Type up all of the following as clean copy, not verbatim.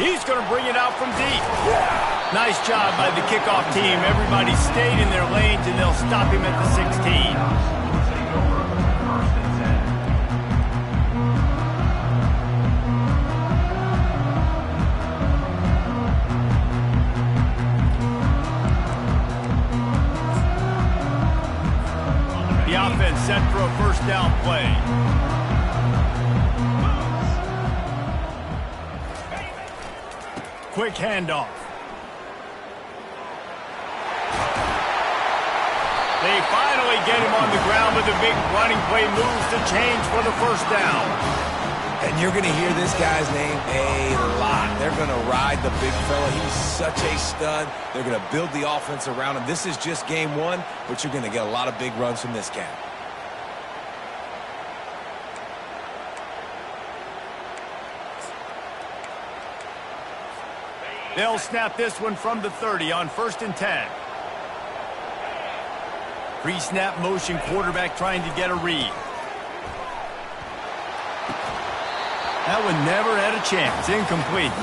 He's going to bring it out from deep. Nice job by the kickoff team. Everybody stayed in their lanes, and they'll stop him at the 16. The offense set for a first down play. Quick handoff. They finally get him on the ground, but the big running play moves the chains for the first down. And you're going to hear this guy's name a lot. They're going to ride the big fella. He's such a stud. They're going to build the offense around him. This is just game one, but you're going to get a lot of big runs from this cat. They'll snap this one from the 30 on 1st and 10. Pre-snap motion, quarterback trying to get a read. That one never had a chance. Incomplete.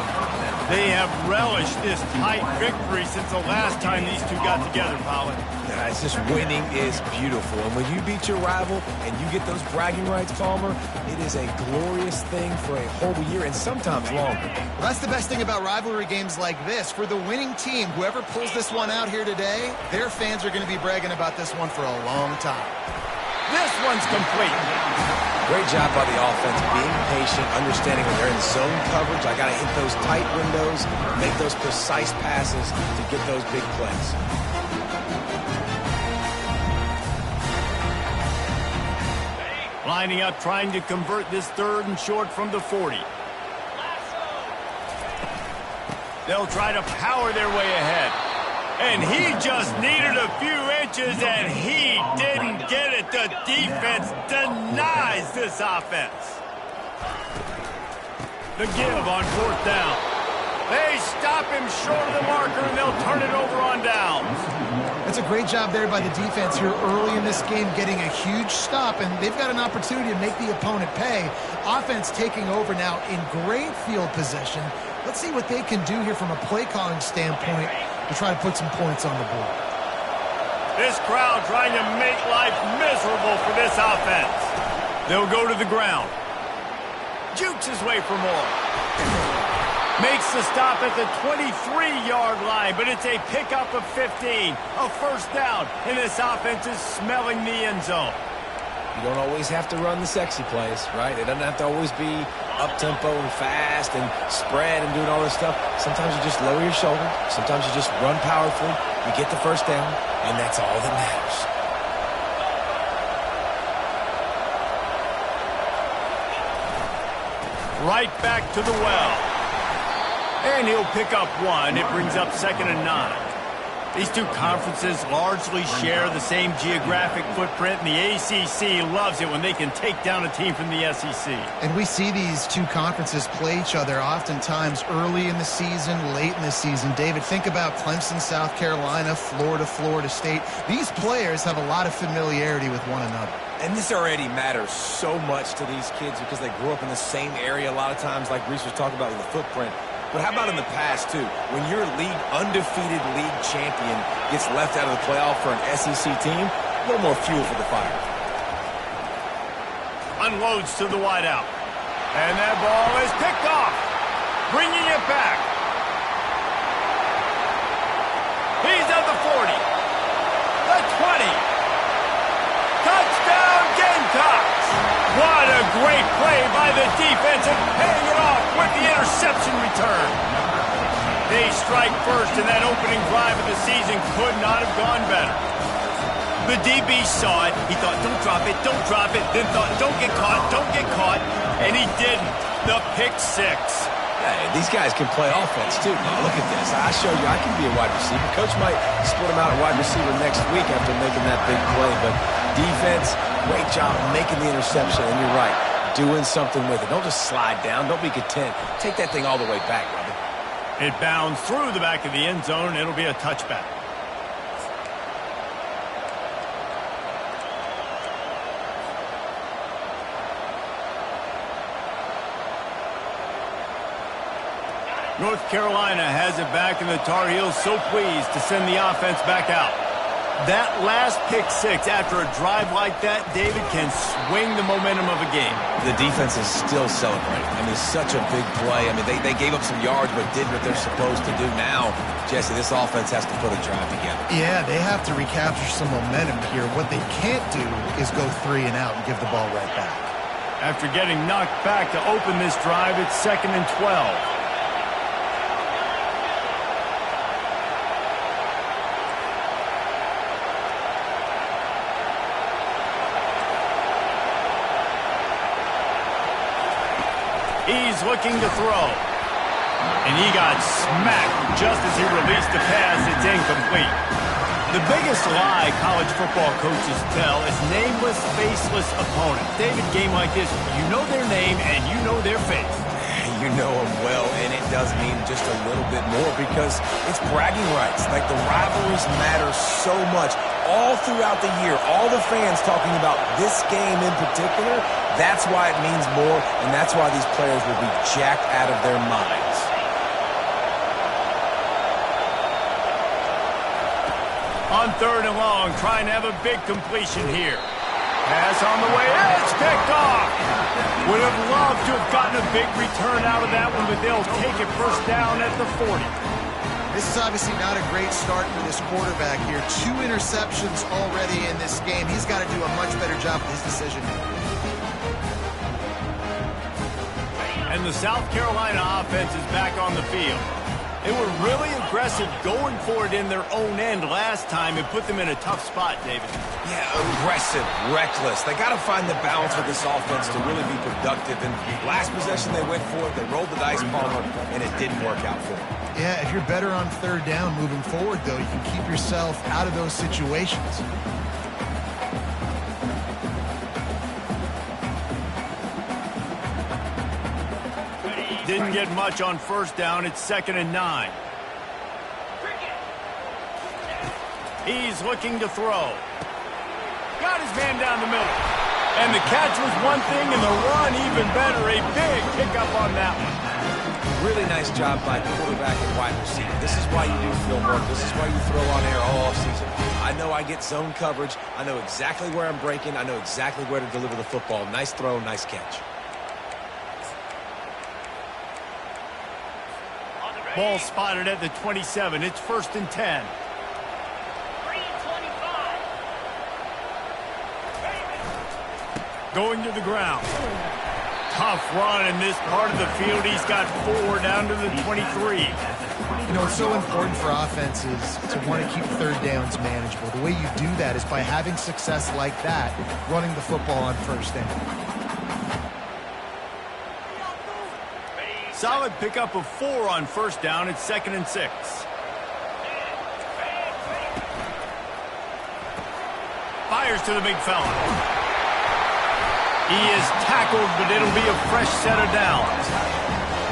They have relished this tight victory since the last time these two got together, Pollard. Guys, just winning is beautiful. And when you beat your rival and you get those bragging rights, Palmer, it is a glorious thing for a whole year and sometimes longer. Well, that's the best thing about rivalry games like this. For the winning team, whoever pulls this one out here today, their fans are going to be bragging about this one for a long time. This one's complete. Great job by the offense, being patient, understanding when they're in zone coverage. I got to hit those tight windows, make those precise passes to get those big plays. Lining up, trying to convert this 3rd and short from the 40. They'll try to power their way ahead. And he just needed a few inches, and he didn't get it. The defense denies this offense. The give on 4th down. They stop him short of the marker, and they'll turn it over on downs. That's a great job there by the defense here early in this game, getting a huge stop, and they've got an opportunity to make the opponent pay. Offense taking over now in great field position. Let's see what they can do here from a play calling standpoint to try to put some points on the board. This crowd trying to make life miserable for this offense. They'll go to the ground. Jukes his way for more. Makes the stop at the 23-yard line, but it's a pickup of 15. A first down, and this offense is smelling the end zone. You don't always have to run the sexy plays, right? It doesn't have to always be up-tempo and fast and spread and doing all this stuff. Sometimes you just lower your shoulder. Sometimes you just run powerfully. You get the first down, and that's all that matters. Right back to the well. And he'll pick up one. It brings up 2nd and 9. These two conferences largely share the same geographic footprint, and the ACC loves it when they can take down a team from the SEC. And we see these two conferences play each other oftentimes early in the season, late in the season. David, think about Clemson, South Carolina, Florida, Florida State. These players have a lot of familiarity with one another. And this already matters so much to these kids because they grew up in the same area a lot of times, like Reese was talking about with the footprint. But how about in the past, too? When your undefeated league champion gets left out of the playoff for an SEC team, a little more fuel for the fire. Unloads to the wideout. And that ball is picked off. Bringing it back. He's at the 40. The 20. Touchdown, Gamecocks! What a great play by the defense and paying it off with the interception return. They strike first, and that opening drive of the season could not have gone better. The DB saw it. He thought, don't drop it, don't drop it. Then thought, don't get caught, and he didn't. The pick six. Hey, these guys can play offense, too. Now, look at this. I showed you I can be a wide receiver. Coach might split him out at wide receiver next week after making that big play, but defense, great job making the interception, and you're right, doing something with it. Don't just slide down. Don't be content. Take that thing all the way back, Robin. It bounds through the back of the end zone. It'll be a touchback. North Carolina has it back, and the Tar Heels so pleased to send the offense back out. That last pick six after a drive like that, David, can swing the momentum of a game. The defense is still celebrating. I mean, such a big play. I mean, they gave up some yards but did what they're supposed to do. Now, Jesse, this offense has to put a drive together. Yeah, they have to recapture some momentum here. What they can't do is go 3 and out and give the ball right back. After getting knocked back to open this drive, it's 2nd and 12. He's looking to throw. And he got smacked just as he released the pass. It's incomplete. The biggest lie college football coaches tell is nameless, faceless opponents. David, game like this, you know their name and you know their face. You know them well, and it does mean just a little bit more because it's bragging rights. Like, the rivalries matter so much. All throughout the year, all the fans talking about this game in particular, that's why it means more, and that's why these players will be jacked out of their minds. On 3rd and long, trying to have a big completion here. Pass on the way, it's picked off. Would have loved to have gotten a big return out of that one, but they'll take it first down at the 40. This is obviously not a great start for this quarterback here. 2 interceptions already in this game. He's got to do a much better job with his decision making. And the South Carolina offense is back on the field. They were really aggressive going for it in their own end last time. It put them in a tough spot, David. Yeah, aggressive, reckless. They got to find the balance with this offense to really be productive. And last possession they went for it, they rolled the dice, Palmer, and it didn't work out for them. Yeah, if you're better on 3rd down moving forward, though, you can keep yourself out of those situations. Didn't get much on 1st down. It's 2nd and 9. He's looking to throw. Got his man down the middle. And the catch was one thing, and the run even better. A big pickup on that one. Really nice job by quarterback and wide receiver. This is why you do film work. This is why you throw on air all offseason. I know I get zone coverage. I know exactly where I'm breaking. I know exactly where to deliver the football. Nice throw, nice catch. Ball spotted at the 27. It's 1st and 10. Going to the ground. Tough run in this part of the field. He's got 4 down to the 23. You know, it's so important for offenses to want to keep 3rd downs manageable. The way you do that is by having success like that, running the football on 1st down. Solid pickup of 4 on 1st down. It's 2nd and 6. Fires to the big fella. He is tackled, but it'll be a fresh set of downs.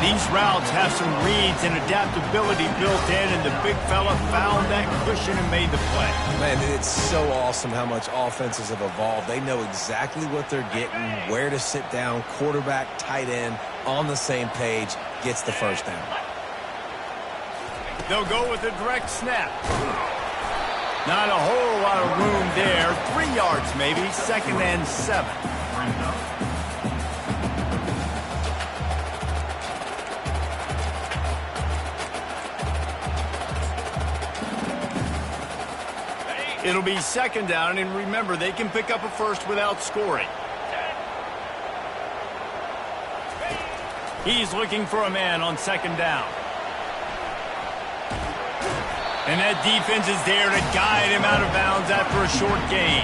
These routes have some reads and adaptability built in, and the big fella found that cushion and made the play. Man, it's so awesome how much offenses have evolved. They know exactly what they're getting, where to sit down, quarterback, tight end, on the same page, gets the 1st down. They'll go with a direct snap. Not a whole lot of room there. 3 yards maybe, 2nd and 7. It'll be 2nd down, and remember, they can pick up a first without scoring. He's looking for a man on 2nd down. And that defense is there to guide him out of bounds after a short gain.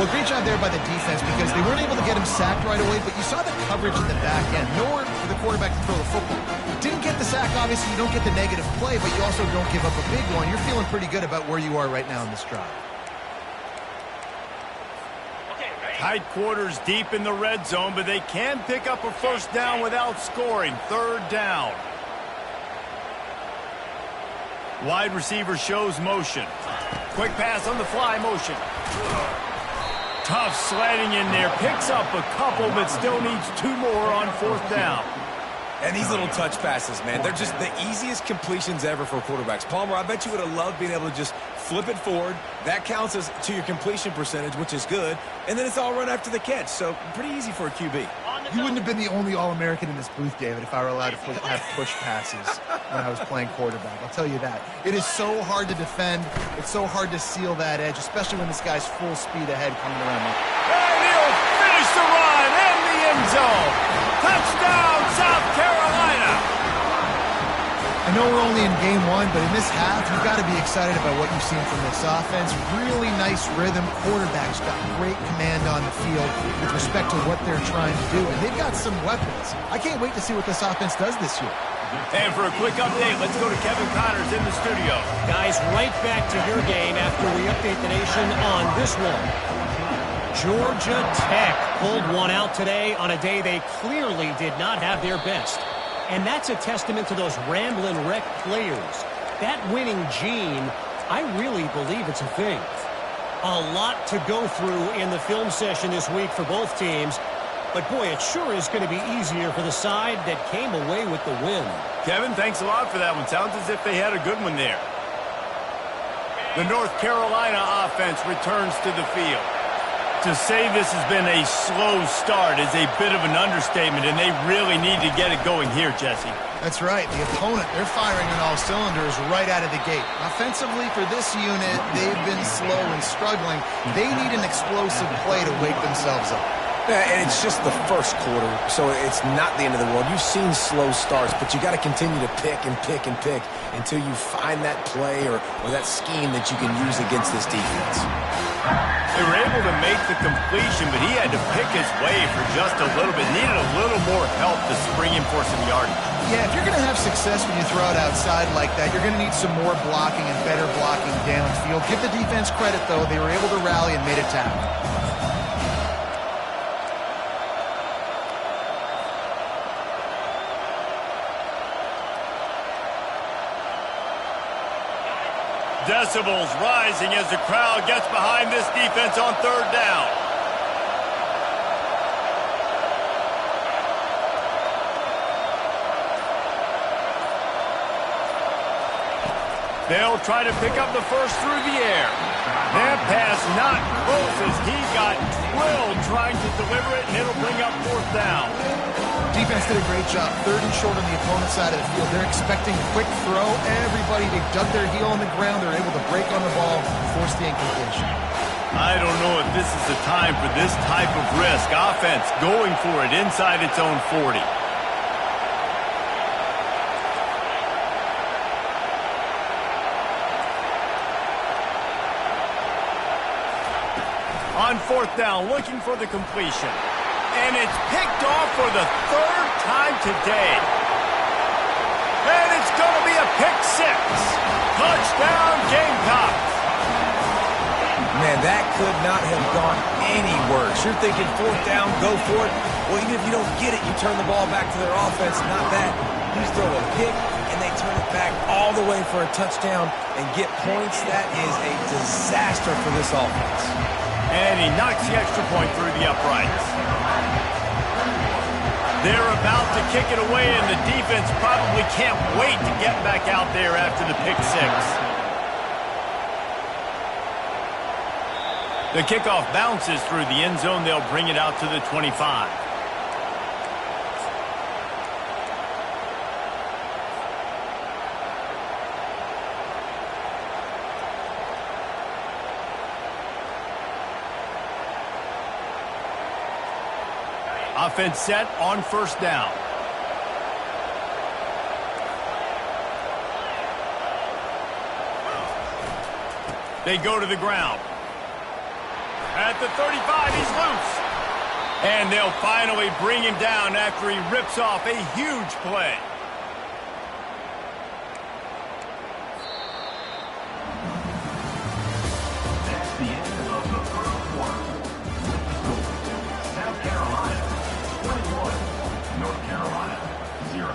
Well, great job there by the defense because they weren't able to get him sacked right away, but you saw the coverage in the back end. Nowhere for the quarterback to throw the football. Didn't get the sack, obviously. You don't get the negative play, but you also don't give up a big one. You're feeling pretty good about where you are right now in this drive. Tight quarters deep in the red zone, but they can pick up a first down without scoring. 3rd down. Wide receiver shows motion. Quick pass on the fly motion. Tough sledding in there. Picks up a couple, but still needs 2 more on 4th down. And these little touch passes, man, they're just the easiest completions ever for quarterbacks. Palmer, I bet you would have loved being able to just flip it forward. That counts as to your completion percentage, which is good. And then it's all run after the catch. So pretty easy for a QB. You wouldn't have been the only All-American in this booth, David, if I were allowed to have push passes when I was playing quarterback. I'll tell you that. It is so hard to defend. It's so hard to seal that edge, especially when this guy's full speed ahead coming around me. And he'll finish the run in the end zone. Touchdown, South Carolina. I know we're only in game one, but in this half, you've got to be excited about what you've seen from this offense. Really nice rhythm. Quarterback's got great command on the field with respect to what they're trying to do, and they've got some weapons. I can't wait to see what this offense does this year. And for a quick update, let's go to Kevin Connors in the studio. Guys, right back to your game after we update the nation on this one. Georgia Tech pulled one out today on a day they clearly did not have their best. And that's a testament to those rambling wreck players. That winning gene, I really believe it's a thing. A lot to go through in the film session this week for both teams. But, boy, it sure is going to be easier for the side that came away with the win. Kevin, thanks a lot for that one. Sounds as if they had a good one there. The North Carolina offense returns to the field. To say this has been a slow start is a bit of an understatement, and they really need to get it going here, Jesse. That's right. The opponent, they're firing on all cylinders right out of the gate. Offensively, for this unit, they've been slow and struggling. They need an explosive play to wake themselves up. Yeah, and it's just the first quarter, so it's not the end of the world. You've seen slow starts, but you got to continue to pick and pick and pick until you find that play or that scheme that you can use against this defense. They were able to make the completion, but he had to pick his way for just a little bit. Needed a little more help to spring him for some yardage. Yeah, if you're going to have success when you throw it outside like that, you're going to need some more blocking and better blocking downfield. Give the defense credit, though. They were able to rally and made a tackle. Decibels rising as the crowd gets behind this defense on third down. They'll try to pick up the first through the air. That pass not close as he got drilled trying to deliver it, and it'll bring up fourth down. Defense did a great job. Third and short on the opponent's side of the field. They're expecting quick throw. Everybody, they dug their heel on the ground. They're able to break on the ball, force the incompletion. I don't know if this is the time for this type of risk. Offense going for it inside its own 40. On fourth down, looking for the completion. And it's picked off for the third time today. And it's going to be a pick six. Touchdown, Gamecocks. Man, that could not have gone any worse. You're thinking fourth down, go for it. Well, even if you don't get it, you turn the ball back to their offense. Not that. You just throw a pick, and they turn it back all the way for a touchdown and get points. That is a disaster for this offense. And he knocks the extra point through the uprights. They're about to kick it away, and the defense probably can't wait to get back out there after the pick six. The kickoff bounces through the end zone. They'll bring it out to the 25. Offense set on first down. They go to the ground. At the 35, he's loose. And they'll finally bring him down after he rips off a huge play. That's the end of the first quarter. South Carolina 21, North Carolina 0.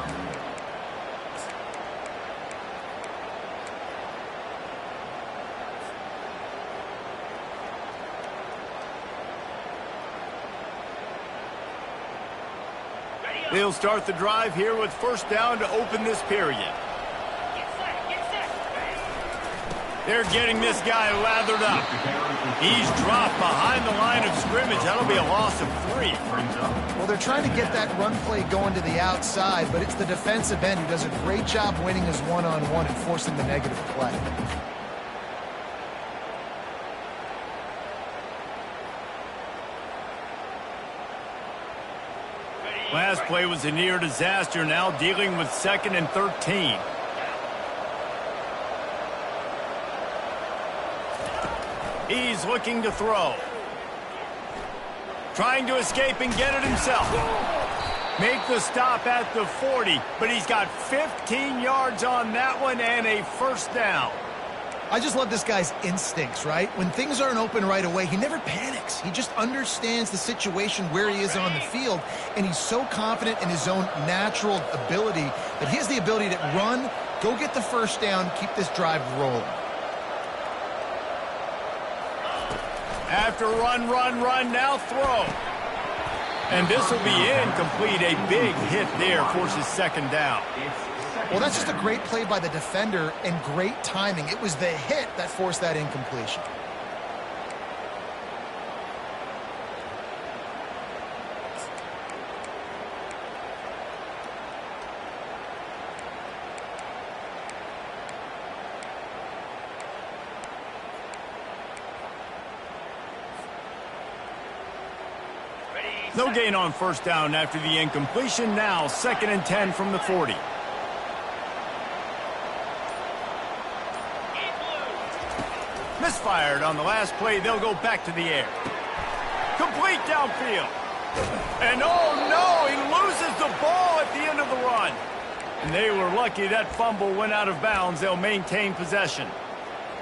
They'll start the drive here with first down to open this period. They're getting this guy lathered up. He's dropped behind the line of scrimmage. That'll be a loss of 3. Well, they're trying to get that run play going to the outside, but it's the defensive end who does a great job winning his one-on-one and forcing the negative play. Last play was a near disaster, now dealing with 2nd and 13. He's looking to throw. Trying to escape and get it himself. Make the stop at the 40, but he's got 15 yards on that one and a first down. I just love this guy's instincts, right? When things aren't open right away, he never panics. He just understands the situation where he is on the field, and he's so confident in his own natural ability that he has the ability to run, go get the first down, keep this drive rolling. After run, now throw. And this will be incomplete. A big hit there forces 2nd down. Well, that's just a great play by the defender and great timing. It was the hit that forced that incompletion. No gain on first down after the incompletion. Now 2nd and 10 from the 40. Misfired on the last play. They'll go back to the air. Complete downfield. And oh no, he loses the ball at the end of the run. And they were lucky that fumble went out of bounds. They'll maintain possession.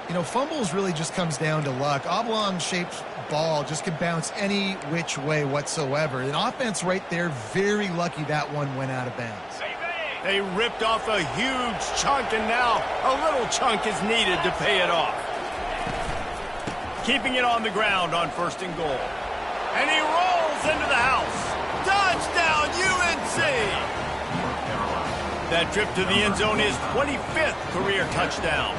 You know, fumbles really just comes down to luck. Oblong-shaped ball just can bounce any which way whatsoever. An offense right there, very lucky that one went out of bounds. They ripped off a huge chunk, and now a little chunk is needed to pay it off. Keeping it on the ground on 1st and goal. And he rolls into the house. Touchdown, UNC! That trip to the end zone is 25th career touchdown.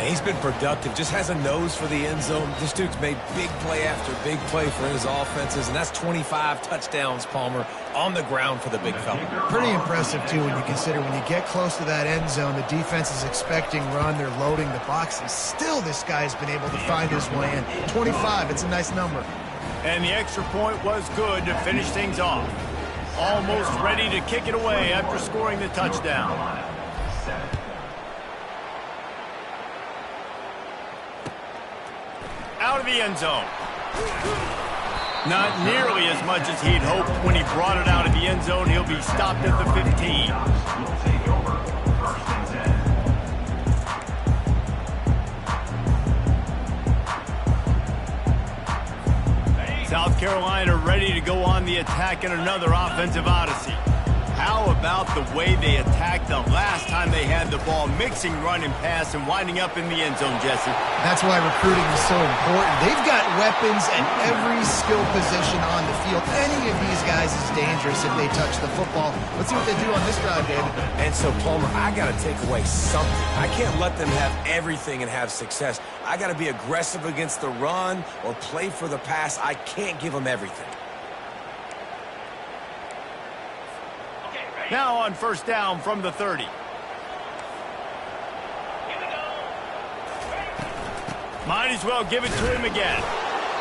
He's been productive, just has a nose for the end zone. This dude's made big play after big play for his offenses, and that's 25 touchdowns, Palmer, on the ground for the big fella. Pretty impressive, too, when you consider when you get close to that end zone, the defense is expecting run, they're loading the box, and still this guy's been able to find his way in. 25, it's a nice number. And the extra point was good to finish things off. Almost ready to kick it away after scoring the touchdown. Out of the end zone. Not nearly as much as he'd hoped when he brought it out of the end zone. He'll be stopped at the 15. South Carolina ready to go on the attack in another offensive odyssey. How about the way they attacked the last time they had the ball, mixing run and pass and winding up in the end zone, Jesse? That's why recruiting is so important. They've got weapons at every skill position on the field. Any of these guys is dangerous if they touch the football. Let's see what they do on this drive, David. And so, Palmer, I got to take away something. I can't let them have everything and have success. I got to be aggressive against the run or play for the pass. I can't give them everything. Now on first down from the 30. Might as well give it to him again.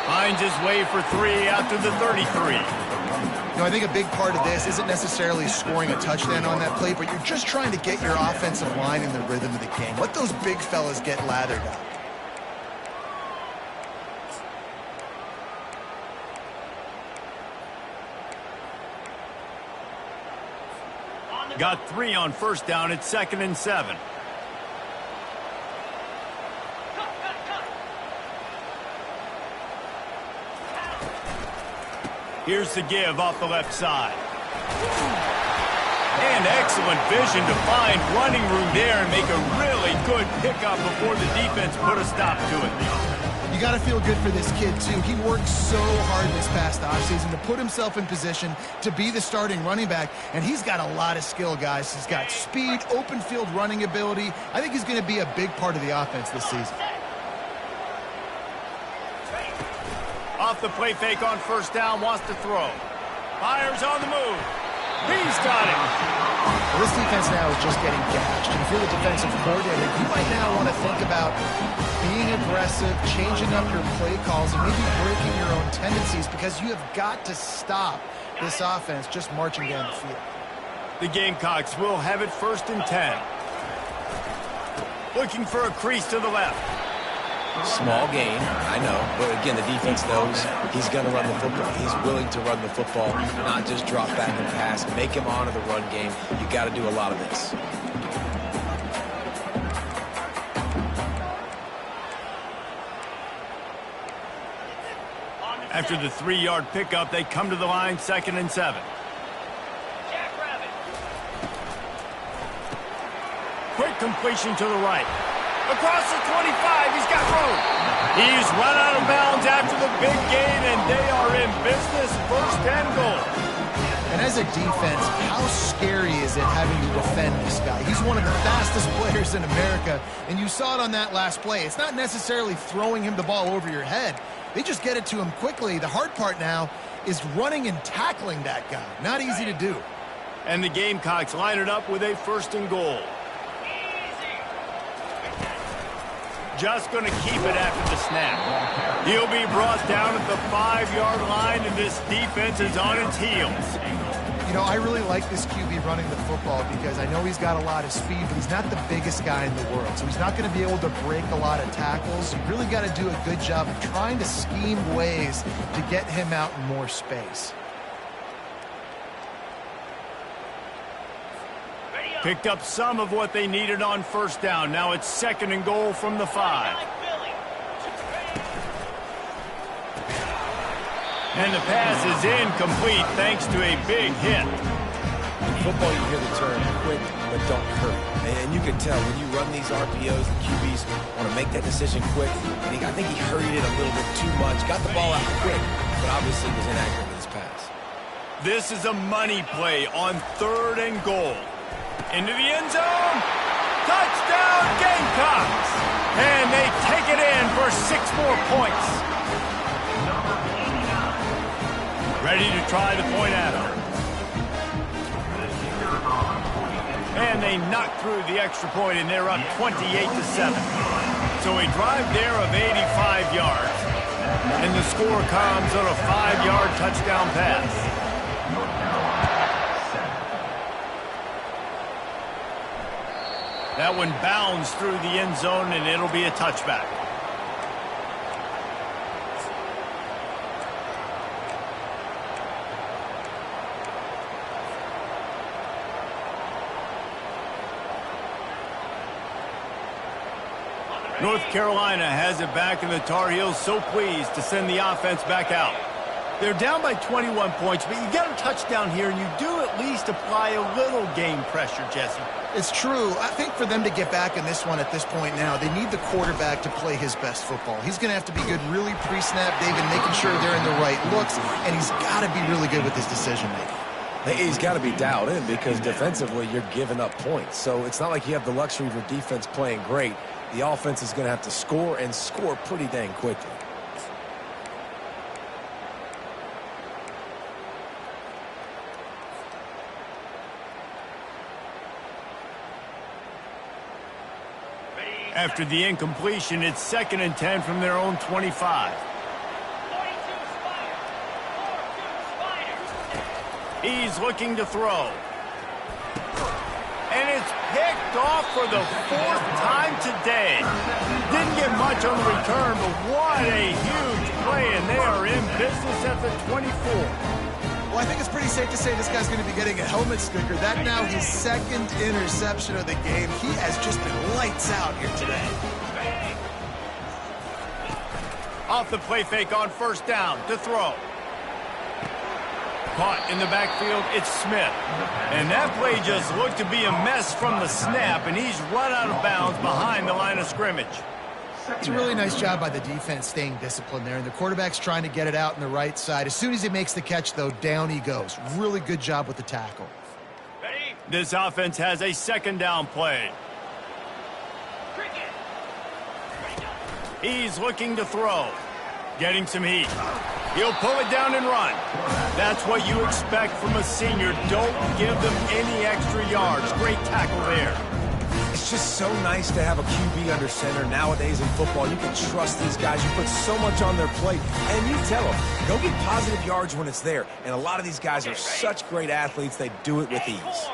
Finds his way for 3 after the 33. You know, I think a big part of this isn't necessarily scoring a touchdown on that play, but you're just trying to get your offensive line in the rhythm of the game. Let those big fellas get lathered up. Got 3 on first down. It's 2nd and 7. Here's the give off the left side. And excellent vision to find running room there and make a really good pickup before the defense put a stop to it. You got to feel good for this kid, too. He worked so hard this past offseason to put himself in position to be the starting running back, and he's got a lot of skill, guys. He's got speed, open field running ability. I think he's going to be a big part of the offense this season. Off the play fake on first down, wants to throw. Fires on the move. He's got it. Well, this defense now is just getting gashed. And if you're the defensive coordinator, you might now want to think about being aggressive, changing up your play calls, and maybe breaking your own tendencies, because you have got to stop this offense just marching down the field. The Gamecocks will have it 1st and 10. Looking for a crease to the left. Small gain, I know, but again, the defense knows he's going to run the football. He's willing to run the football, not just drop back and pass, make him honor the run game. You got to do a lot of this. After the 3-yard pickup, they come to the line, 2nd and 7. Quick completion to the right. Across the 25, he's got room. He's run out of bounds after the big gain, and they are in business, 1st and goal. And as a defense, how scary is it having to defend this guy? He's one of the fastest players in America, and you saw it on that last play. It's not necessarily throwing him the ball over your head. They just get it to him quickly. The hard part now is running and tackling that guy. Not easy to do. And the Gamecocks line it up with a 1st and goal. Just going to keep it after the snap. He'll be brought down at the 5-yard line, and this defense is on its heels. You know, I really like this QB running the football because I know he's got a lot of speed, but he's not the biggest guy in the world. So he's not going to be able to break a lot of tackles. You really got to do a good job of trying to scheme ways to get him out in more space. Picked up some of what they needed on 1st down. Now it's 2nd and goal from the 5. And the pass is incomplete thanks to a big hit. In football, you hear the term quick but don't hurry. And you can tell when you run these RPOs, the QBs want to make that decision quick. And I think he hurried it a little bit too much. Got the ball out quick, but obviously was inaccurate with his pass. This is a money play on 3rd and goal. Into the end zone. Touchdown, Gamecocks. And they take it in for 6 more points. Ready to try the point after. And they knock through the extra point, and they're up 28-7. So a drive there of 85 yards. And the score comes on a 5-yard touchdown pass. That one bounds through the end zone, and it'll be a touchback. North Carolina has it back, and the Tar Heels so pleased to send the offense back out. They're down by 21 points, but you get a touchdown here, and you do at least apply a little game pressure, Jesse. It's true. I think for them to get back in this one at this point now, they need the quarterback to play his best football. He's going to have to be good really pre-snap, David, making sure they're in the right looks, and he's got to be really good with his decision-making. He's got to be dialed in because defensively you're giving up points. So it's not like you have the luxury of your defense playing great. The offense is going to have to score and score pretty dang quickly. After the incompletion, it's 2nd and 10 from their own 25. He's looking to throw. And it's picked off for the 4th time today. Didn't get much on the return, but what a huge play, and they are in business at the 24. Well, I think it's pretty safe to say this guy's going to be getting a helmet sticker. That now his 2nd interception of the game. He has just been lights out here today. Off the play fake on 1st down to throw. Caught in the backfield, it's Smith. And that play just looked to be a mess from the snap, and he's run out of bounds behind the line of scrimmage. It's a really nice job by the defense staying disciplined there, and the quarterback's trying to get it out on the right side. As soon as he makes the catch, though, down he goes. Really good job with the tackle. This offense has a second down play. He's looking to throw. Getting some heat. He'll pull it down and run. That's what you expect from a senior. Don't give them any extra yards. Great tackle there. It's just so nice to have a QB under center. Nowadays in football, you can trust these guys. You put so much on their plate, and you tell them, go get positive yards when it's there. And a lot of these guys are such great athletes, they do it with ease.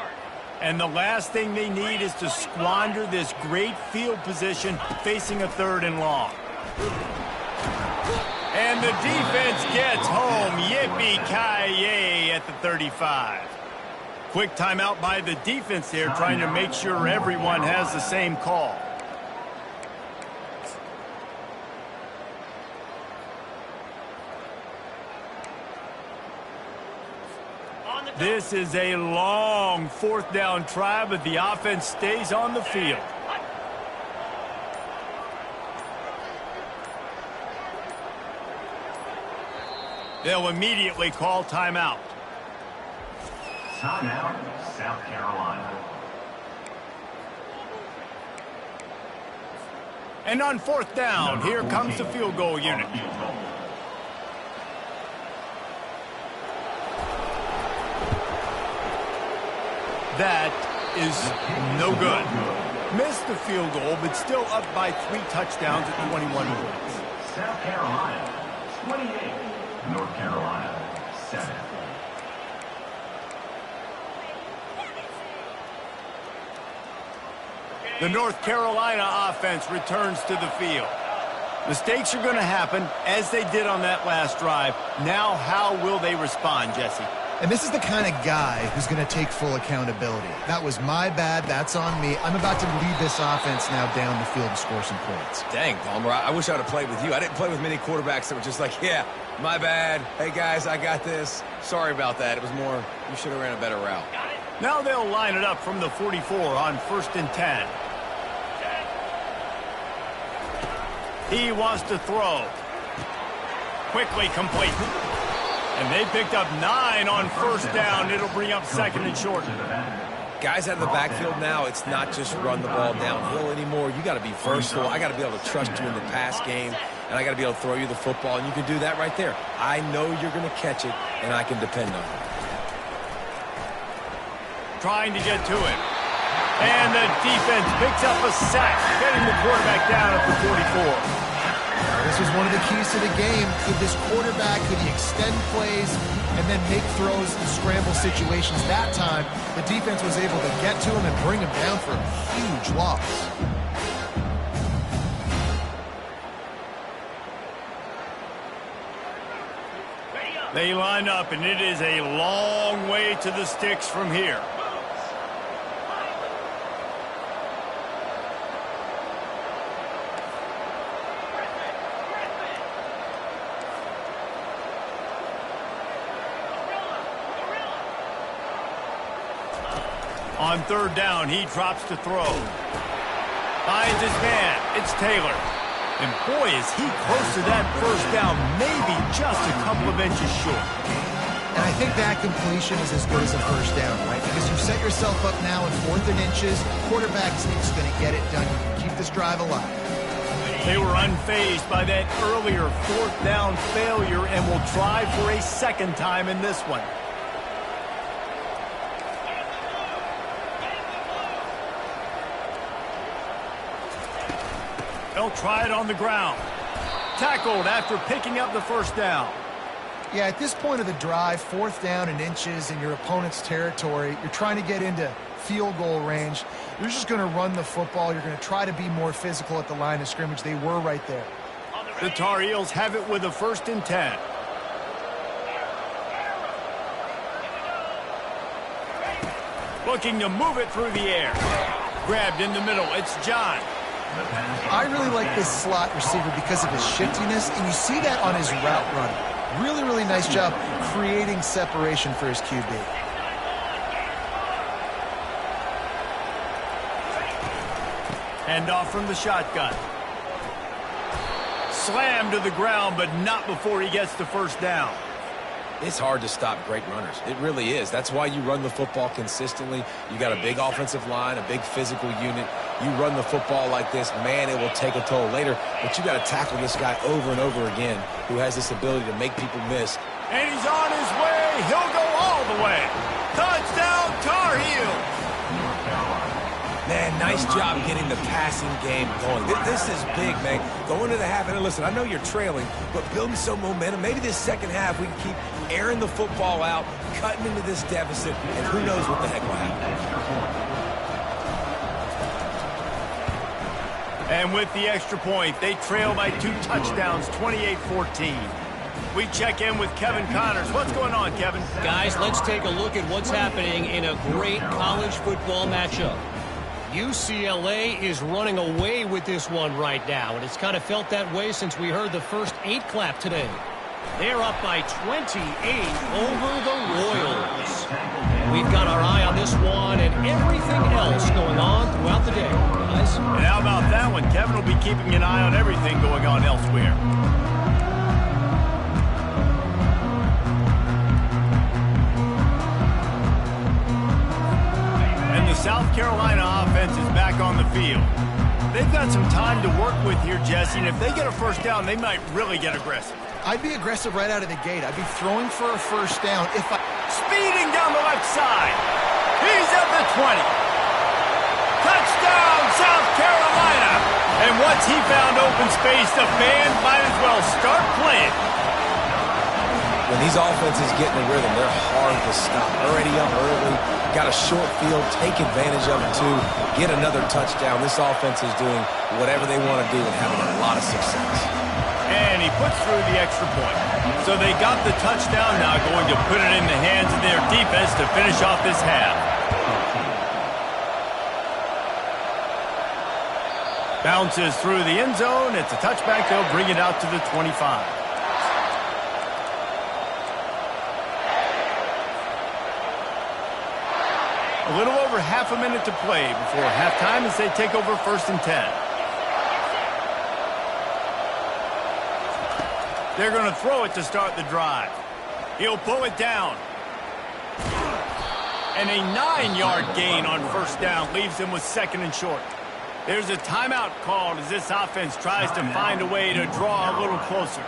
And the last thing they need is to squander this great field position facing a 3rd and long. And the defense gets home. Yippee-ki-yay at the 35. Quick timeout by the defense there, trying to make sure everyone has the same call. This is a long 4th down try, but the offense stays on the field. They'll immediately call timeout. Timeout, South Carolina. And on 4th down, here comes the field goal unit. That is no good. Missed the field goal, but still up by 3 touchdowns at 21 points. South Carolina, 28. North Carolina, 7. The North Carolina offense returns to the field. Mistakes are going to happen, as they did on that last drive. Now, how will they respond, Jesse? And this is the kind of guy who's going to take full accountability. That was my bad. That's on me. I'm about to lead this offense now down the field and score some points. Dang, Palmer, I wish I'd have played with you. I didn't play with many quarterbacks that were just like, yeah, my bad. Hey, guys, I got this. Sorry about that. It was more, you should have ran a better route. Now they'll line it up from the 44 on 1st and 10. He wants to throw. Quickly complete. And they picked up 9 on 1st down. It'll bring up 2nd and short. Guys out of the backfield now, it's not just run the ball downhill anymore. You got to be versatile. I got to be able to trust you in the pass game, and I got to be able to throw you the football, and you can do that right there. I know you're going to catch it, and I can depend on it. Trying to get to it. And the defense picks up a sack, getting the quarterback down at the 44. This was one of the keys to the game. Could this quarterback, could he extend plays and then make throws in scramble situations? That time, the defense was able to get to him and bring him down for a huge loss. They line up, and it is a long way to the sticks from here. On 3rd down, he drops to throw. Finds his man. It's Taylor. And boy, is he close to that 1st down, maybe just a couple of inches short. And I think that completion is as good as a 1st down, right? Because you set yourself up now in 4th and inches. Quarterback's going to get it done. You can keep this drive alive. They were unfazed by that earlier 4th down failure and will try for a 2nd time in this one. They'll try it on the ground. Tackled after picking up the 1st down. Yeah, at this point of the drive, 4th down and inches in your opponent's territory, you're trying to get into field goal range. You're just going to run the football. You're going to try to be more physical at the line of scrimmage. They were right there. The Tar Heels have it with a 1st and 10. Looking to move it through the air. Grabbed in the middle. It's John. I really like this slot receiver because of his shiftiness, and you see that on his route running. Really, really nice job creating separation for his QB. Hand off from the shotgun. slammed to the ground, but not before he gets the first down. It's hard to stop great runners. It really is. That's why you run the football consistently. You got a big offensive line, a big physical unit. You run the football like this, man, it will take a toll later. But you got to tackle this guy over and over again who has this ability to make people miss. And he's on his way. He'll go all the way. Touchdown, Tar Heels. Man, nice job getting the passing game going. This is big, man. Going to the half, and listen, I know you're trailing, but building some momentum. Maybe this second half we can keep airing the football out, cutting into this deficit, and who knows what the heck will happen. And with the extra point, they trail by 2 touchdowns, 28-14. We check in with Kevin Connors. What's going on, Kevin? Guys, let's take a look at what's happening in a great college football matchup. UCLA is running away with this one right now, and it's kind of felt that way since we heard the first 8 clap today. They're up by 28 over the Royals. We've got our eye on this one and everything else going on throughout the day, guys. And how about that one? Kevin will be keeping an eye on everything going on elsewhere. South Carolina offense is back on the field. They've got some time to work with here, Jesse, and if they get a first down, they might really get aggressive. I'd be aggressive right out of the gate. I'd be throwing for a first down if I... Speeding down the left side. He's at the 20. Touchdown, South Carolina. And once he found open space, the fans might as well start playing. When these offenses get in the rhythm, they're hard to stop. Already up early, got a short field, take advantage of it too, get another touchdown. This offense is doing whatever they want to do and having a lot of success. And he puts through the extra point. So they got the touchdown, now going to put it in the hands of their defense to finish off this half. Bounces through the end zone. It's a touchback. They'll bring it out to the 25. A little over half a minute to play before halftime as they take over 1st and 10. They're going to throw it to start the drive. He'll pull it down. And a 9-yard gain on first down leaves them with 2nd and short. There's a timeout called as this offense tries to find a way to draw a little closer.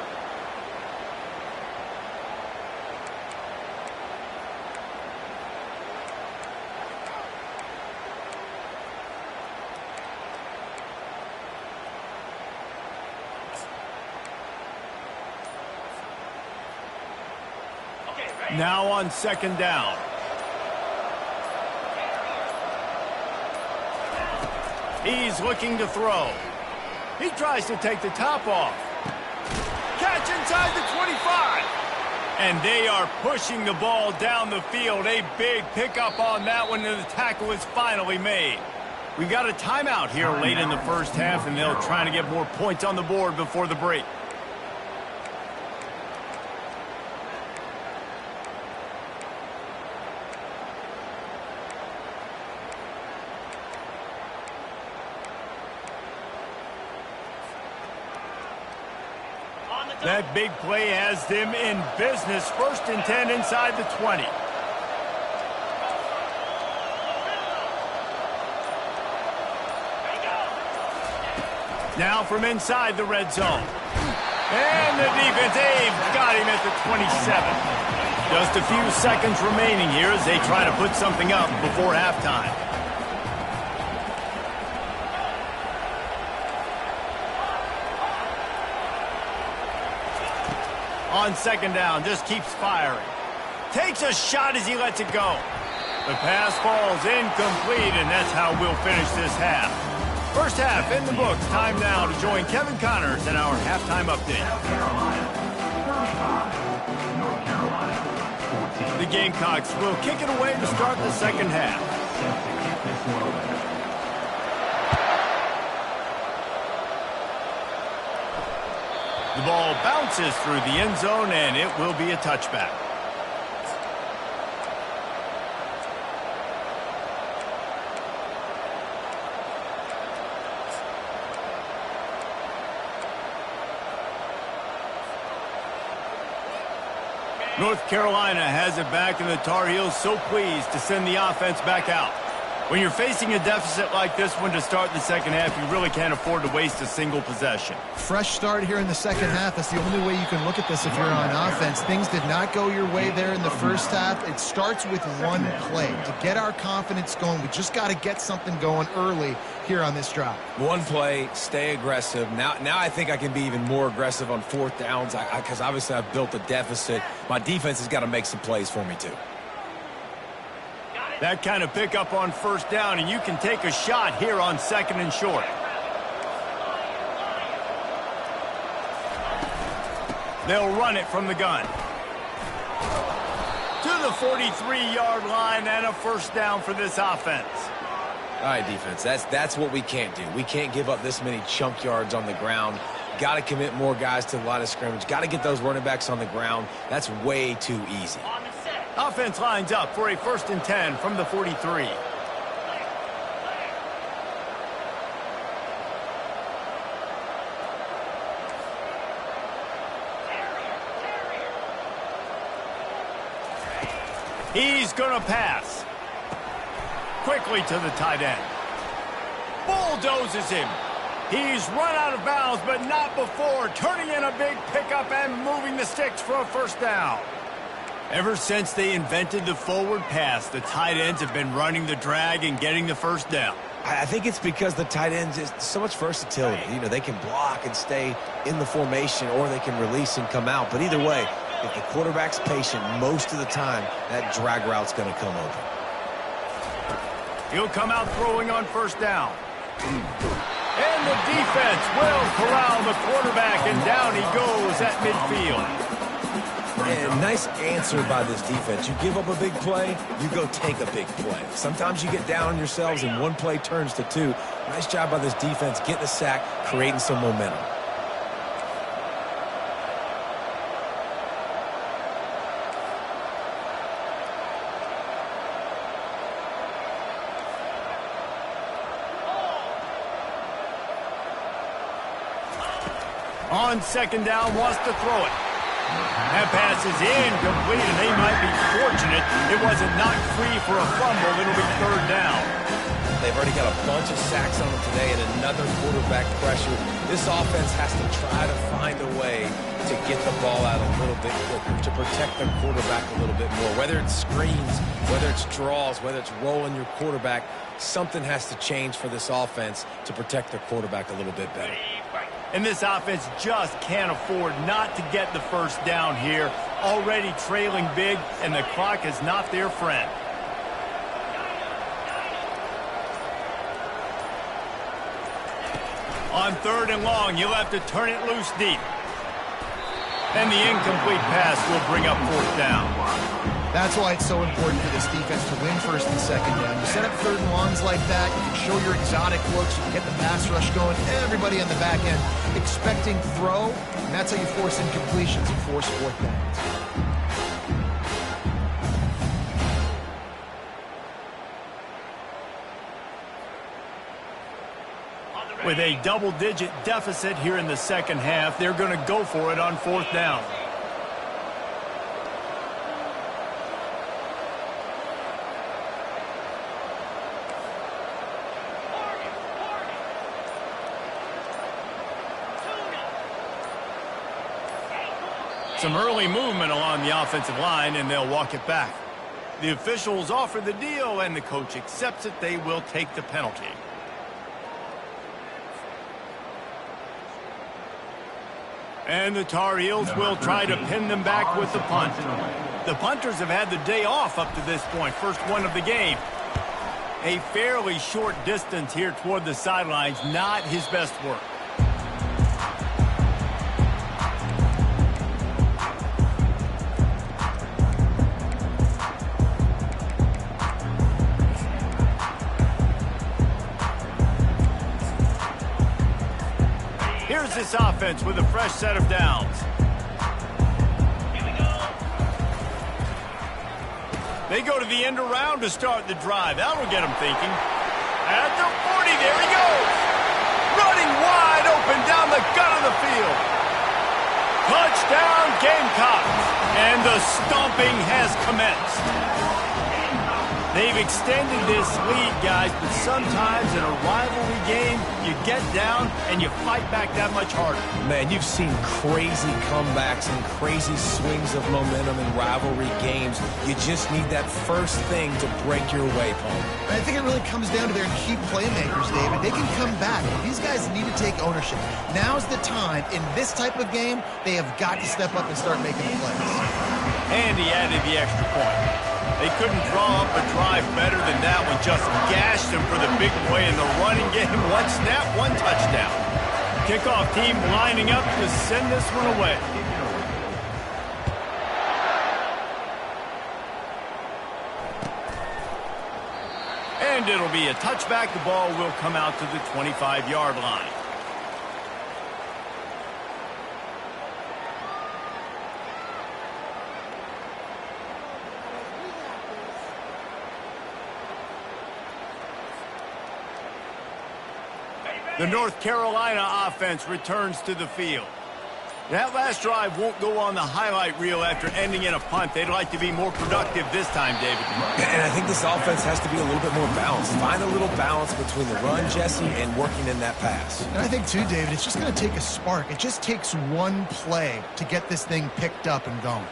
Now on 2nd down. He's looking to throw. He tries to take the top off. Catch inside the 25. And they are pushing the ball down the field. A big pickup on that one, and the tackle is finally made. We've got a timeout here late in the first half, and they'll try to get more points on the board before the break. That big play has them in business. 1st and 10 inside the 20. Now from inside the red zone. And the defense, they've got him at the 27. Just a few seconds remaining here as they try to put something up before halftime. On 2nd down, just keeps firing. Takes a shot as he lets it go. The pass falls incomplete, and that's how we'll finish this half. First half in the books. Time now to join Kevin Connors in our halftime update. The Gamecocks will kick it away to start the second half. The ball bounces through the end zone, and it will be a touchback. North Carolina has it back, and the Tar Heels so pleased to send the offense back out. When you're facing a deficit like this one to start the second half, you really can't afford to waste a single possession. Fresh start here in the second half. That's the only way you can look at this if you're on offense. Things did not go your way there in the first half. It starts with one play. To get our confidence going, we just got to get something going early here on this drive. One play, stay aggressive. Now I think I can be even more aggressive on fourth downs because obviously I've built a deficit. My defense has got to make some plays for me too. That kind of pickup on first down, and you can take a shot here on second and short. They'll run it from the gun. To the 43-yard line and a first down for this offense. All right, defense, that's what we can't do. We can't give up this many chunk yards on the ground. Got to commit more guys to the line of scrimmage. Got to get those running backs on the ground. That's way too easy. Offense lines up for a 1st and 10 from the 43. He's going to pass. Quickly to the tight end. Bulldozes him. He's run out of bounds, but not before turning in a big pickup and moving the sticks for a first down. Ever since they invented the forward pass, the tight ends have been running the drag and getting the first down. I think it's because the tight ends is so much versatility. You know, they can block and stay in the formation, or they can release and come out. But either way, if the quarterback's patient most of the time, that drag route's going to come open. He'll come out throwing on first down. And the defense will corral the quarterback, and down he goes at midfield. And nice answer by this defense. You give up a big play, you go take a big play. Sometimes you get down on yourselves and one play turns to two. Nice job by this defense getting a sack, creating some momentum. On second down, wants to throw it. That pass is incomplete, and they might be fortunate it wasn't knocked free for a fumble. It'll be third down. They've already got a bunch of sacks on them today and another quarterback pressure. This offense has to try to find a way to get the ball out a little bit quicker, to protect their quarterback a little bit more. Whether it's screens, whether it's draws, whether it's rolling your quarterback, something has to change for this offense to protect their quarterback a little bit better. And this offense just can't afford not to get the first down here. Already trailing big, and the clock is not their friend. On third and long, you'll have to turn it loose deep. And the incomplete pass will bring up fourth down. That's why it's so important for this defense to win first and second down. You set up third and longs like that, you can show your exotic looks, you can get the pass rush going, everybody on the back end expecting throw, and that's how you force incompletions and force fourth downs. With a double-digit deficit here in the second half, they're going to go for it on fourth down. Some early movement along the offensive line, and they'll walk it back. The officials offer the deal, and the coach accepts it. They will take the penalty. And the Tar Heels will try to pin them back with the punt. The punters have had the day off up to this point, first one of the game. A fairly short distance here toward the sidelines, not his best work. Here's this offense with a fresh set of downs. They go to the end around to start the drive. That'll get them thinking. At the 40, there he goes. Running wide open down the gut of the field. Touchdown, Gamecocks. And the stomping has commenced. They've extended this lead, guys, but sometimes in a rivalry game, you get down and you fight back that much harder. Man, you've seen crazy comebacks and crazy swings of momentum in rivalry games. You just need that first thing to break your way, Paul. I think it really comes down to their key playmakers, David. They can come back, but these guys need to take ownership. Now's the time. In this type of game, they have got to step up and start making plays. And he added the extra point. They couldn't draw up a drive better than that one. Just gashed him for the big play in the running game. One snap, one touchdown. Kickoff team lining up to send this one away. And it'll be a touchback. The ball will come out to the 25-yard line. The North Carolina offense returns to the field. That last drive won't go on the highlight reel after ending in a punt. They'd like to be more productive this time, David. And I think this offense has to be a little bit more balanced. Find a little balance between the run, Jesse, and working in that pass. And I think, too, David, it's just going to take a spark. It just takes one play to get this thing picked up and going.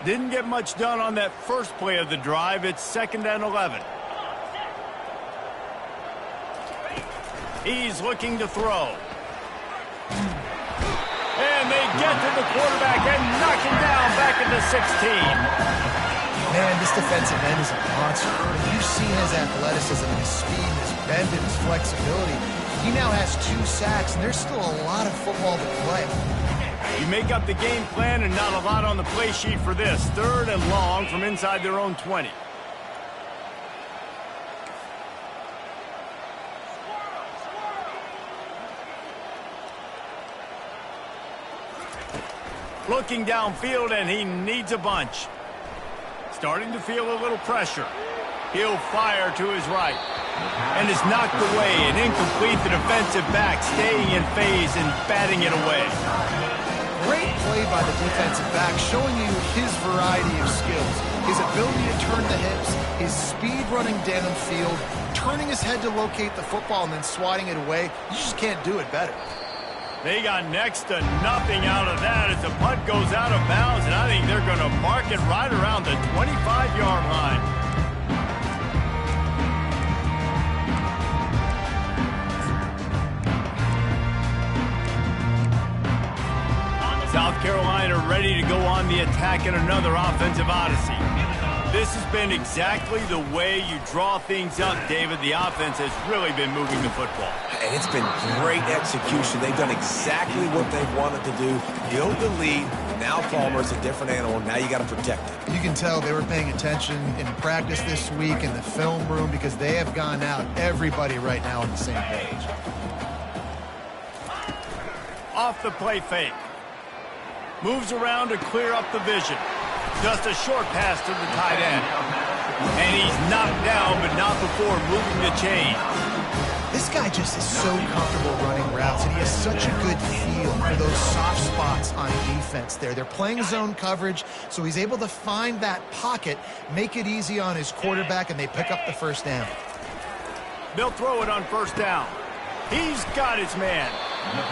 Didn't get much done on that first play of the drive. It's 2nd and 11. He's looking to throw. And they get to the quarterback and knock him down back into 16. Man, this defensive end is a monster. You've seen his athleticism, his speed, his bend, and his flexibility. He now has 2 sacks, and there's still a lot of football to play. You make up the game plan and not a lot on the play sheet for this. 3rd and long from inside their own 20. Looking downfield, and he needs a bunch. Starting to feel a little pressure. He'll fire to his right. And it's knocked away and incomplete. The defensive back staying in phase and batting it away. Great play by the defensive back, showing you his variety of skills. His ability to turn the hips, his speed running downfield, turning his head to locate the football and then swatting it away. You just can't do it better. They got next to nothing out of that as the punt goes out of bounds, and I think they're going to mark it right around the 25-yard line. South Carolina ready to go on the attack in another offensive odyssey. This has been exactly the way you draw things up, David. The offense has really been moving the football. And it's been great execution. They've done exactly what they've wanted to do. Build the lead. Now Palmer's a different animal. Now you got to protect it. You can tell they were paying attention in practice this week in the film room because they have gone out, everybody right now on the same page. Off the play fake. Moves around to clear up the vision. Just a short pass to the tight end. And he's knocked down, but not before moving the chain. This guy just is so comfortable running routes, and he has such a good feel for those soft spots on defense there. They're playing zone coverage, so he's able to find that pocket, make it easy on his quarterback, and they pick up the first down. They'll throw it on first down. He's got his man.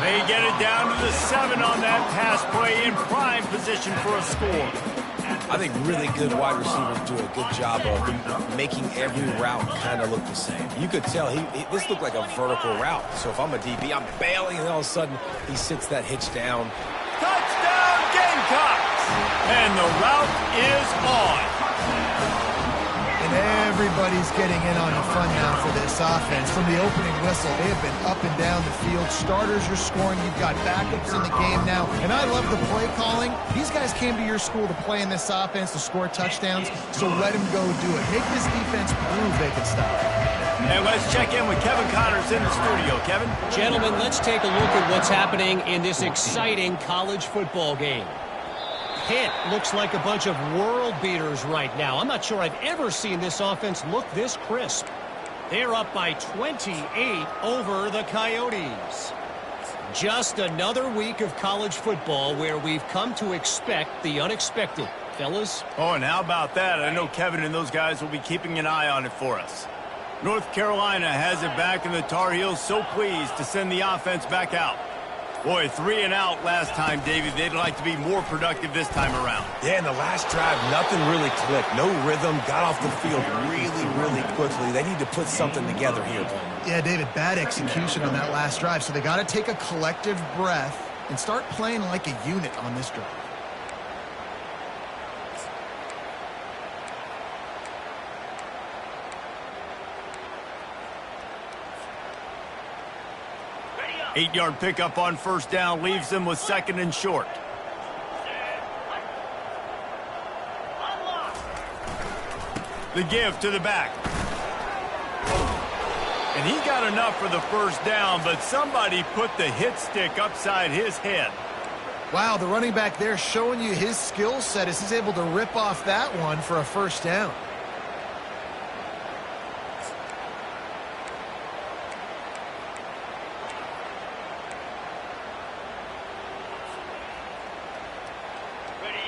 They get it down to the 7 on that pass play in prime position for a score. I think really good wide receivers do a good job of making every route kind of look the same. You could tell this looked like a vertical route. So if I'm a DB, I'm bailing, and all of a sudden he sits that hitch down. Touchdown Gamecocks! And the route is on. And everybody's getting in on the fun now for this offense. From the opening whistle, they have been up and down the field. Starters are scoring. You've got backups in the game now. And I love the play calling. These guys came to your school to play in this offense to score touchdowns, so let them go do it. Make this defense prove they can stop it. And let's check in with Kevin Connors in the studio. Kevin? Gentlemen, let's take a look at what's happening in this exciting college football game. Pitt looks like a bunch of world beaters right now. I'm not sure I've ever seen this offense look this crisp. They're up by 28 over the Coyotes. Just another week of college football where we've come to expect the unexpected. Fellas? Oh, and how about that? I know Kevin and those guys will be keeping an eye on it for us. North Carolina has it back, and the Tar Heels so pleased to send the offense back out. Boy, 3 and out last time, David. They'd like to be more productive this time around. Yeah, in the last drive, nothing really clicked. No rhythm, got off the field really quickly. They need to put something together here. Yeah, David, bad execution on that last drive, so they got to take a collective breath and start playing like a unit on this drive. Eight-yard pickup on first down leaves them with 2nd and short. The give to the back. And he got enough for the first down, but somebody put the hit stick upside his head. Wow, the running back there showing you his skill set as he's able to rip off that one for a first down.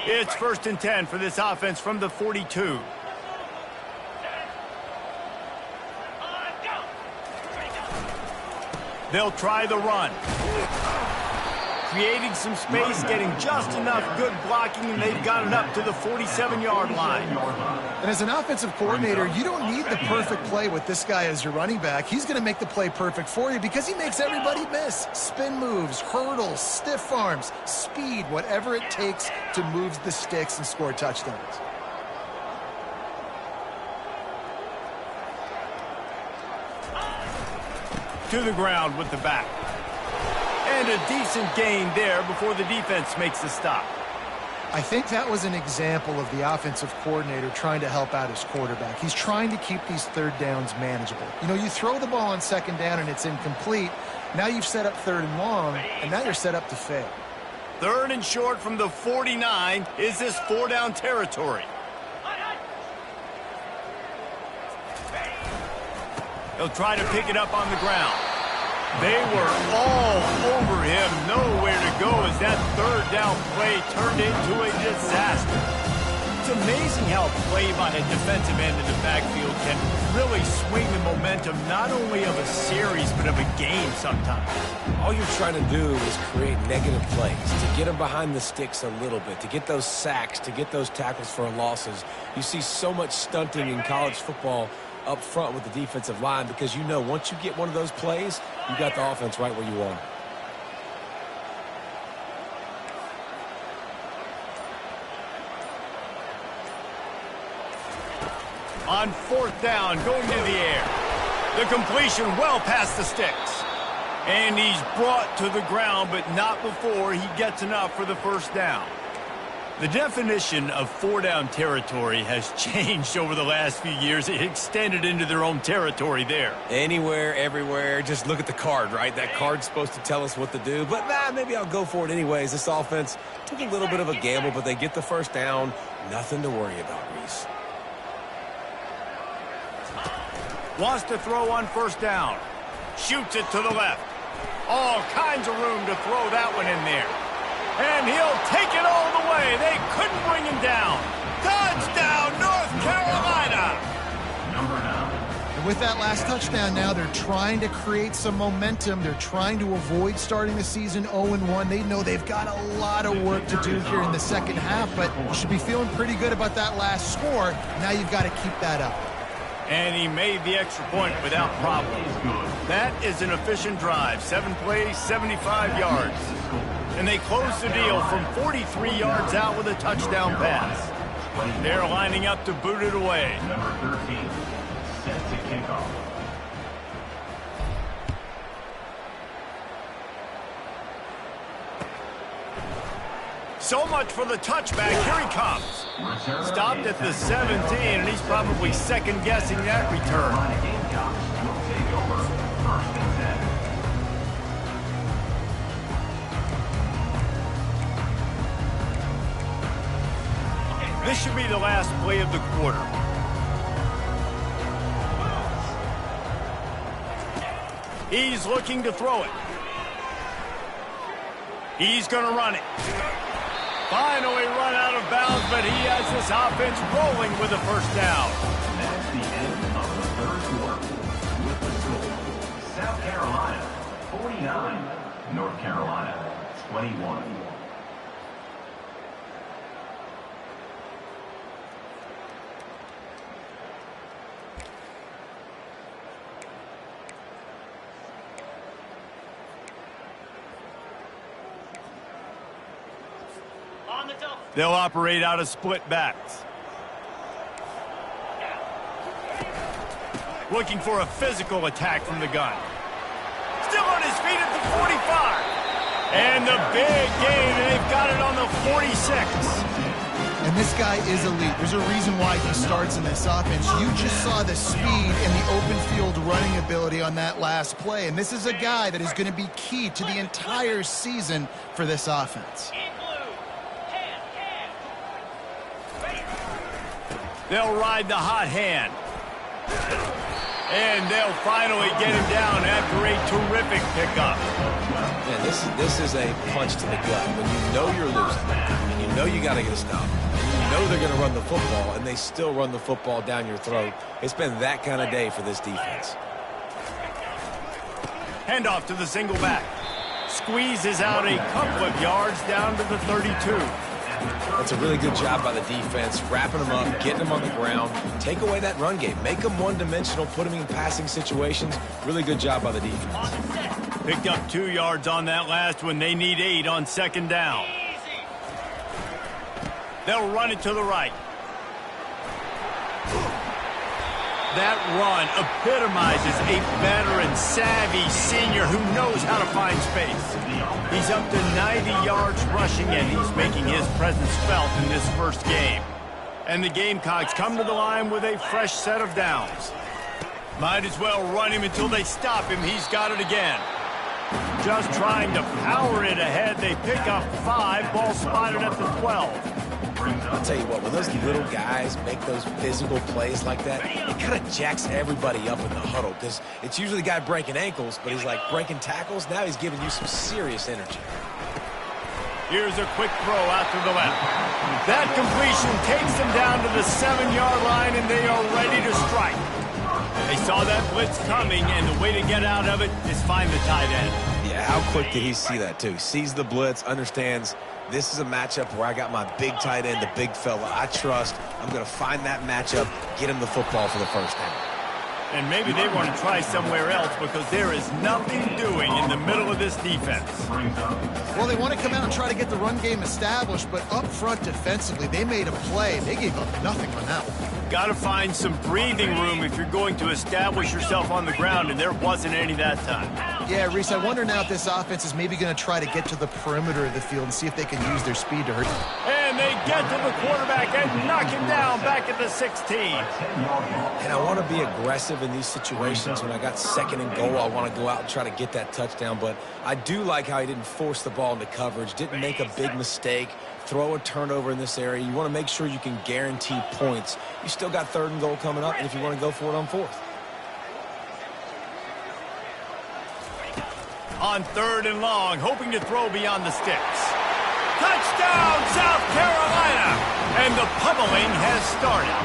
It's 1st and 10 for this offense from the 42. They'll try the run. Creating some space, getting just enough good blocking, and they've got it up to the 47-yard line. And as an offensive coordinator, you don't need the perfect play with this guy as your running back. He's going to make the play perfect for you because he makes everybody miss. Spin moves, hurdles, stiff arms, speed, whatever it takes to move the sticks and score touchdowns. To the ground with the back. And a decent gain there before the defense makes the stop. I think that was an example of the offensive coordinator trying to help out his quarterback. He's trying to keep these third downs manageable. You know, you throw the ball on 2nd down and it's incomplete. Now you've set up 3rd and long, and now you're set up to fail. 3rd and short from the 49. Is this 4-down territory? They'll try to pick it up on the ground. They were all over him. Nowhere to go as that 3rd down play turned into a disaster. It's amazing how a play by a defensive end in the backfield can really swing the momentum not only of a series but of a game sometimes. All you're trying to do is create negative plays, to get them behind the sticks a little bit, to get those sacks, to get those tackles for losses. You see so much stunting in college football up front with the defensive line because you know once you get one of those plays, you got the offense right where you want it. On 4th down, going to the air. The completion well past the sticks. And he's brought to the ground, but not before he gets enough for the first down. The definition of 4-down territory has changed over the last few years. It extended into their own territory there. Anywhere, everywhere, just look at the card, right? That card's supposed to tell us what to do, but maybe I'll go for it anyways. This offense took a little bit of a gamble, but they get the first down. Nothing to worry about, Reese. Wants to throw on 1st down. Shoots it to the left. All kinds of room to throw that one in there. And he'll take it all the way. They couldn't bring him down. Touchdown, North Carolina! Number 9. And with that last touchdown now, they're trying to create some momentum. They're trying to avoid starting the season 0-1. They know they've got a lot of work to do here in the second half, but you should be feeling pretty good about that last score. Now you've got to keep that up. And he made the extra point without problem. That is an efficient drive. 7 plays, 75 yards. And they close the deal from 43 yards out with a touchdown pass. They're lining up to boot it away. Number 13, set to kick off. So much for the touchback. Here he comes. Stopped at the 17, and he's probably second-guessing that return. This should be the last play of the quarter. He's looking to throw it. He's going to run it. Finally run out of bounds, but he has this offense rolling with a first down. That's the end of the third quarter. With the score, South Carolina 49, North Carolina 21. They'll operate out of split backs. Looking for a physical attack from the gun. Still on his feet at the 45. And the big gain, and they've got it on the 46. And this guy is elite. There's a reason why he starts in this offense. You just saw the speed and the open field running ability on that last play. And this is a guy that is going to be key to the entire season for this offense. They'll ride the hot hand. And they'll finally get him down after a terrific pickup. Man, this is a punch to the gut. When you know you're losing, and you know you got to get a stop, and you know they're going to run the football, and they still run the football down your throat. It's been that kind of day for this defense. Handoff to the single back. Squeezes out a couple of yards down to the 32. That's a really good job by the defense, wrapping them up, getting them on the ground, take away that run game, make them one-dimensional, put them in passing situations. Really good job by the defense. Picked up 2 yards on that last one. They need 8 on second down. They'll run it to the right. That run epitomizes a veteran, savvy senior who knows how to find space. He's up to 90 yards rushing, and he's making his presence felt in this first game. And the Gamecocks come to the line with a fresh set of downs. Might as well run him until they stop him. He's got it again. Just trying to power it ahead. They pick up 5. Ball spotted at the 12. I'll tell you what, when those little guys make those physical plays like that, it kind of jacks everybody up in the huddle because it's usually the guy breaking ankles, but he's like breaking tackles. Now he's giving you some serious energy. Here's a quick throw out to the left. That completion takes them down to the 7-yard line, and they are ready to strike. They saw that blitz coming, and the way to get out of it is find the tight end. Yeah, how quick did he see that, too? Sees the blitz, understands this is a matchup where I got my big tight end, the big fella I trust. I'm going to find that matchup, get him the football for the first down. And maybe they want to try somewhere else because there is nothing doing in the middle of this defense. Well, they want to come out and try to get the run game established, but up front defensively, they made a play. They gave up nothing on that one. Got to find some breathing room if you're going to establish yourself on the ground, and there wasn't any that time. Yeah, Reese, I wonder now if this offense is maybe going to try to get to the perimeter of the field and see if they can use their speed to hurt. And they get to the quarterback and knock him down back at the 16. And I want to be aggressive in these situations. When I got second and goal, I want to go out and try to get that touchdown. But I do like how he didn't force the ball into coverage, didn't make a big mistake, throw a turnover in this area. You want to make sure you can guarantee points. You still got third and goal coming up, and if you want to go for it on fourth. On third and long, hoping to throw beyond the sticks. Touchdown, South Carolina! And the pummeling has started.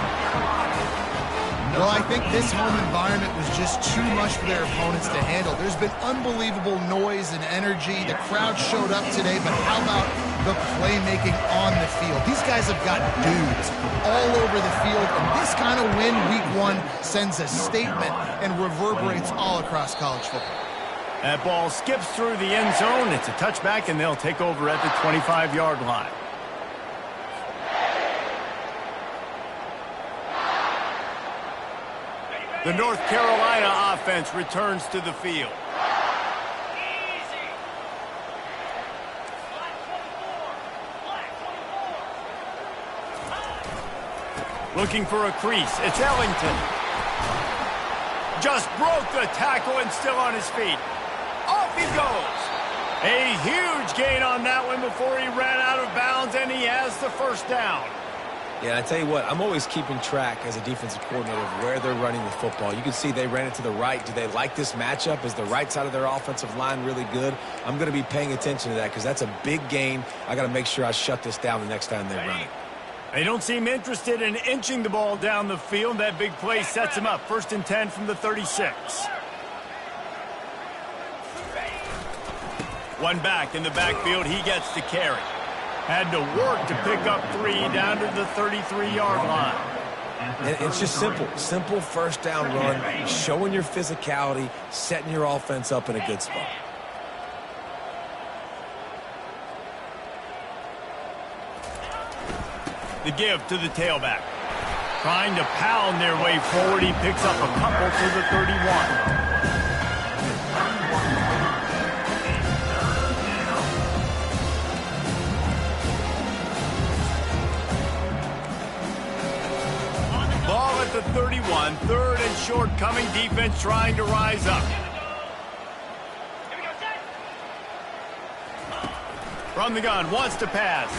Well, I think this home environment was just too much for their opponents to handle. There's been unbelievable noise and energy. The crowd showed up today, but how about the playmaking on the field? These guys have got dudes all over the field, and this kind of win week 1 sends a statement and reverberates all across college football. That ball skips through the end zone. It's a touchback, and they'll take over at the 25-yard line. The North Carolina offense returns to the field. Looking for a crease. It's Ellington. Just broke the tackle and still on his feet. Off he goes. A huge gain on that one before he ran out of bounds, and he has the first down. Yeah, I tell you what, I'm always keeping track as a defensive coordinator of where they're running the football. You can see they ran it to the right. Do they like this matchup? Is the right side of their offensive line really good? I'm going to be paying attention to that because that's a big gain. I got to make sure I shut this down the next time they run it. They don't seem interested in inching the ball down the field. That big play sets them up. 1st and 10 from the 36. One back in the backfield. He gets to carry. Had to work to pick up 3 down to the 33-yard line. And it's just simple. Simple first down run, showing your physicality, setting your offense up in a good spot. The give to the tailback. Trying to pound their way forward. He picks up a couple to the 31. Ball at the 31. 3rd and short coming. Defense trying to rise up. From the gun. Wants to pass.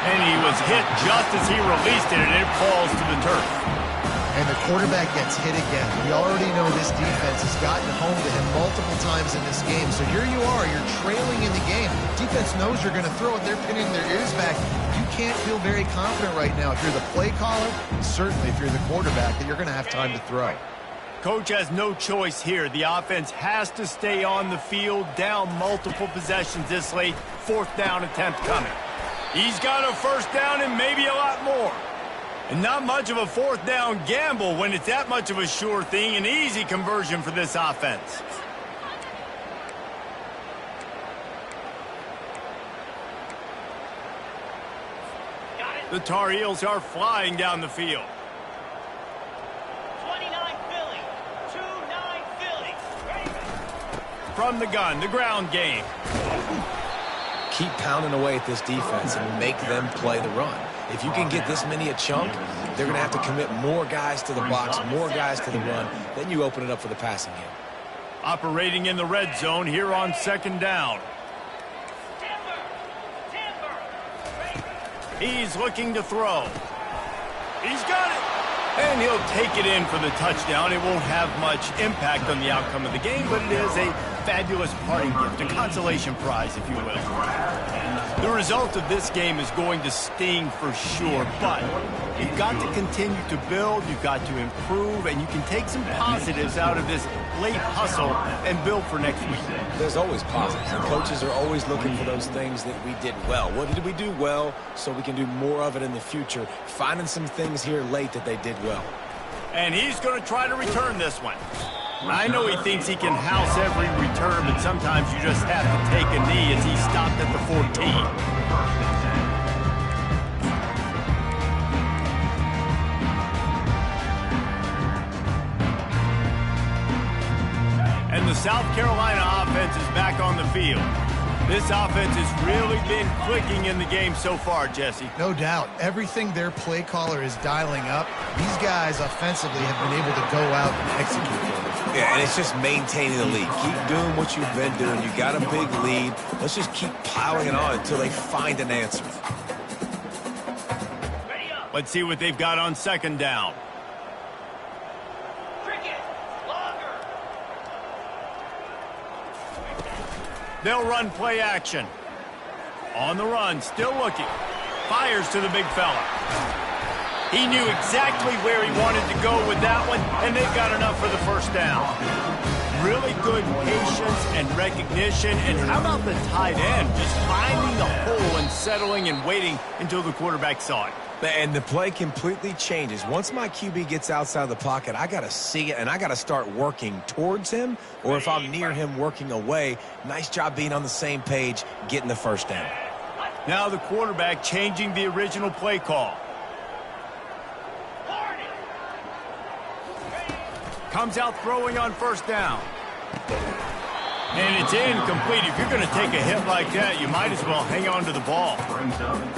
And he was hit just as he released it, and it falls to the turf. And the quarterback gets hit again. We already know this defense has gotten home to him multiple times in this game. So here you are, you're trailing in the game. Defense knows you're going to throw it. They're pinning their ears back. You can't feel very confident right now if you're the play caller, certainly if you're the quarterback, that you're going to have time to throw. Coach has no choice here. The offense has to stay on the field, down multiple possessions this late. 4th down attempt coming. He's got a 1st down and maybe a lot more. And not much of a 4th down gamble when it's that much of a sure thing. An easy conversion for this offense. The Tar Heels are flying down the field. 29 Philly. 2-9 Philly. From the gun, the ground game. Keep pounding away at this defense and make them play the run. If you can get this many a chunk, they're going to have to commit more guys to the box, more guys to the run. Then you open it up for the passing game. Operating in the red zone here on 2nd down. He's looking to throw. He's got it. And he'll take it in for the touchdown. It won't have much impact on the outcome of the game, but it is a fabulous parting gift, a consolation prize, if you will. The result of this game is going to sting for sure, but you've got to continue to build, you've got to improve, and you can take some positives out of this late hustle and build for next week. There's always positives, and coaches are always looking for those things that we did well. What did we do well so we can do more of it in the future? Finding some things here late that they did well. And he's going to try to return this one. I know he thinks he can house every return, but sometimes you just have to take a knee as he stopped at the 14. And the South Carolina offense is back on the field. This offense has really been clicking in the game so far, Jesse. No doubt. Everything their play caller is dialing up, these guys offensively have been able to go out and execute for them. Yeah, and it's just maintaining the lead. Keep doing what you've been doing. You got a big lead. Let's just keep piling it on until they find an answer. Let's see what they've got on 2nd down. They'll run play action. On the run, still looking. Fires to the big fella. He knew exactly where he wanted to go with that one, and they've got enough for the 1st down. Really good patience and recognition, and how about the tight end? Just finding the hole and settling and waiting until the quarterback saw it. And the play completely changes. Once my QB gets outside the pocket, I got to see it, and I got to start working towards him, or if I'm near him, working away. Nice job being on the same page, getting the 1st down. Now the quarterback changing the original play call. Comes out throwing on 1st down. And it's incomplete. If you're going to take a hit like that, you might as well hang on to the ball.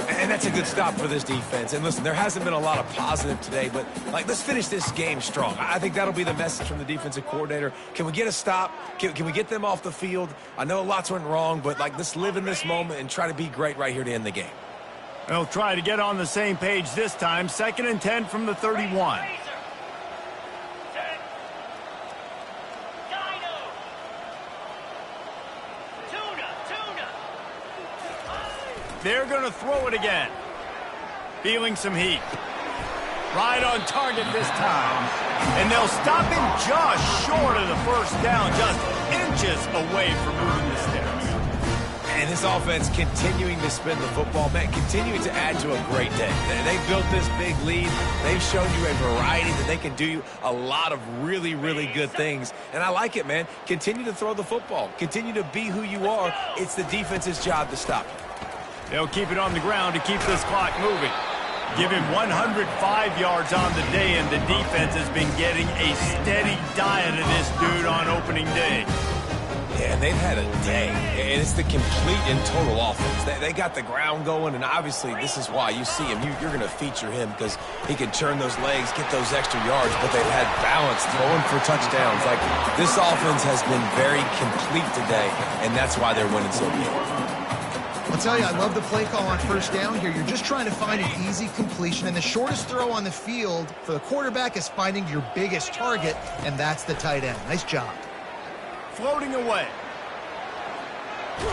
And that's a good stop for this defense. And listen, there hasn't been a lot of positive today, but let's finish this game strong. I think that'll be the message from the defensive coordinator. Can we get a stop? Can we get them off the field? I know lots went wrong, but let's live in this moment and try to be great right here to end the game. They'll try to get on the same page this time. 2nd and 10 from the 31. They're going to throw it again. Feeling some heat. Right on target this time. And they'll stop him just short of the first down, just inches away from moving the sticks. And this offense continuing to spin the football, man, continuing to add to a great day. They've built this big lead. They've shown you a variety that they can do a lot of really, really good things. And I like it, man. Continue to throw the football. Continue to be who you are. It's the defense's job to stop you. They'll keep it on the ground to keep this clock moving. Give him 105 yards on the day, and the defense has been getting a steady diet of this dude on opening day. Yeah, and they've had a day, and it's the complete and total offense. They got the ground going, and obviously this is why you see him. You're going to feature him because he can turn those legs, get those extra yards, but they've had balance, throwing for touchdowns. Like, this offense has been very complete today, and that's why they're winning so big. I'll tell you, I love the play call on first down here. You're just trying to find an easy completion, and the shortest throw on the field for the quarterback is finding your biggest target, and that's the tight end. Nice job. Floating away.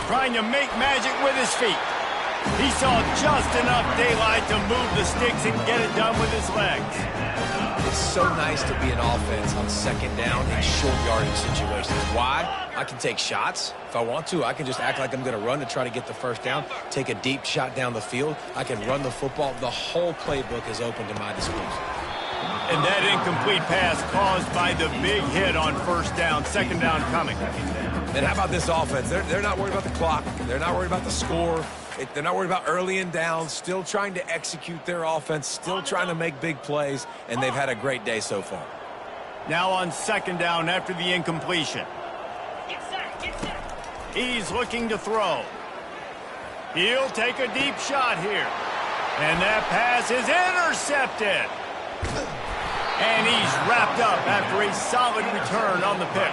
Trying to make magic with his feet. He saw just enough daylight to move the sticks and get it done with his legs. It's so nice to be an offense on 2nd down in short yardage situations. Why? I can take shots. If I want to, I can just act like I'm going to run to try to get the first down, take a deep shot down the field. I can run the football. The whole playbook is open to my disposal. And that incomplete pass caused by the big hit on first down, 2nd down coming. And how about this offense? They're not worried about the clock. They're not worried about the score. They're not worried about early and down, still trying to execute their offense, still trying to make big plays, and they've had a great day so far. Now on 2nd down after the incompletion. He's looking to throw. He'll take a deep shot here. And that pass is intercepted. And he's wrapped up after a solid return on the pick.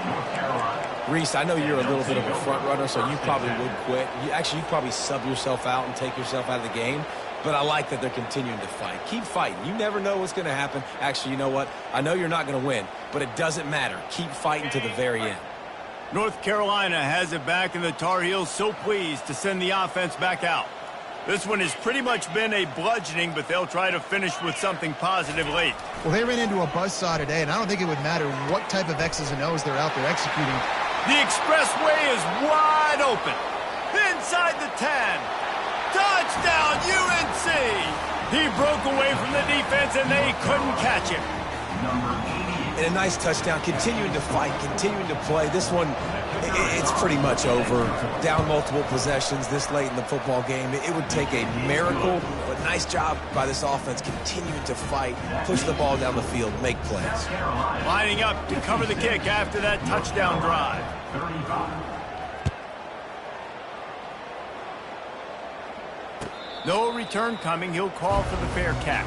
Reese, I know you're a little bit of a front runner, so you probably would quit. You'd probably sub yourself out and take yourself out of the game. But I like that they're continuing to fight. Keep fighting. You never know what's going to happen. Actually, you know what? I know you're not going to win, but it doesn't matter. Keep fighting to the very end. North Carolina has it back, and the Tar Heels so pleased to send the offense back out. This one has pretty much been a bludgeoning, but they'll try to finish with something positive late. Well, they ran into a buzzsaw today, and I don't think it would matter what type of X's and O's they're out there executing. The expressway is wide open. Inside the 10. Touchdown, UNC! He broke away from the defense, and they couldn't catch him. And a nice touchdown, continuing to fight, continuing to play. This one, it's pretty much over. Down multiple possessions this late in the football game. It would take a miracle, but nice job by this offense continuing to fight, push the ball down the field, make plays. Lining up to cover the kick after that touchdown drive. 35. No return coming. He'll call for the fair catch.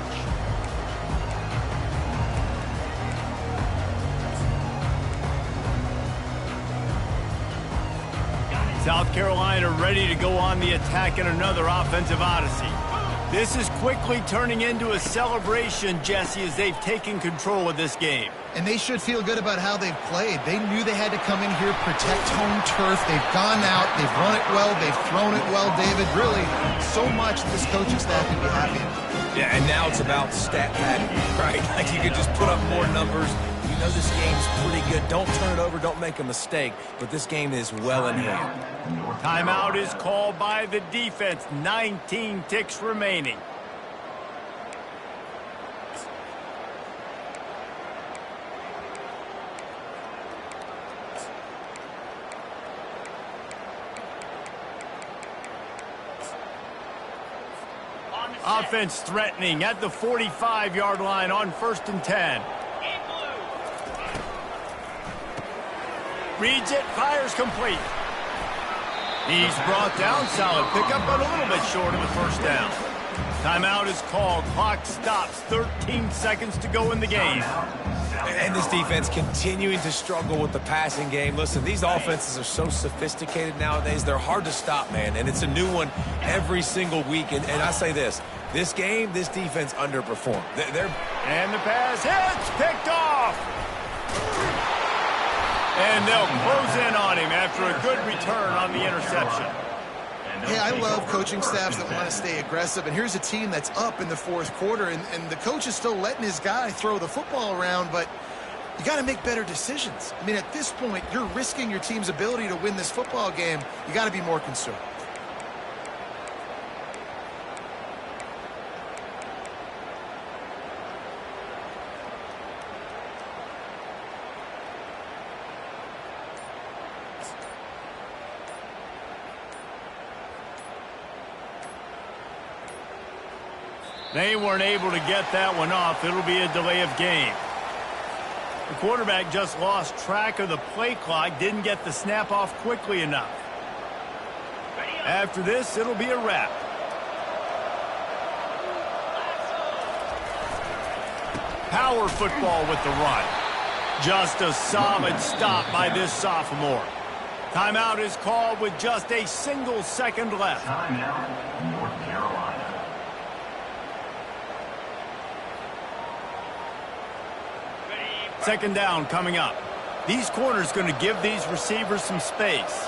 South Carolina ready to go on the attack in another offensive odyssey. This is quickly turning into a celebration, Jesse, as they've taken control of this game. And they should feel good about how they've played. They knew they had to come in here, protect home turf. They've gone out, they've run it well, they've thrown it well, David. Really, so much this coaching staff can be happy in. Yeah, and now it's about stat padding, right? Like you could just put up more numbers. You know this game's pretty good. Don't turn it over, don't make a mistake. But this game is well in hand. Timeout is called by the defense. 19 ticks remaining. Offense threatening at the 45-yard line on 1st and 10. Reads it, fires complete. He's brought down, solid pickup, but a little bit short of the first down. Timeout is called. Clock stops. 13 seconds to go in the game. And this defense continuing to struggle with the passing game. Listen, these offenses are so sophisticated nowadays. They're hard to stop, man. And it's a new one every single week. And I say this game, this defense underperformed. And the pass hits, picked off. And they'll close in on him after a good return on the interception. Hey, I love coaching staffs that want to stay aggressive. And here's a team that's up in the fourth quarter, and the coach is still letting his guy throw the football around, but you got to make better decisions. I mean, at this point, you're risking your team's ability to win this football game. You got to be more conservative. They weren't able to get that one off. It'll be a delay of game. The quarterback just lost track of the play clock, didn't get the snap off quickly enough. After this, it'll be a wrap. Power football with the run. Just a solid stop by this sophomore. Timeout is called with just a single second left. Timeout, North Carolina. Second down coming up. These corners going to give these receivers some space.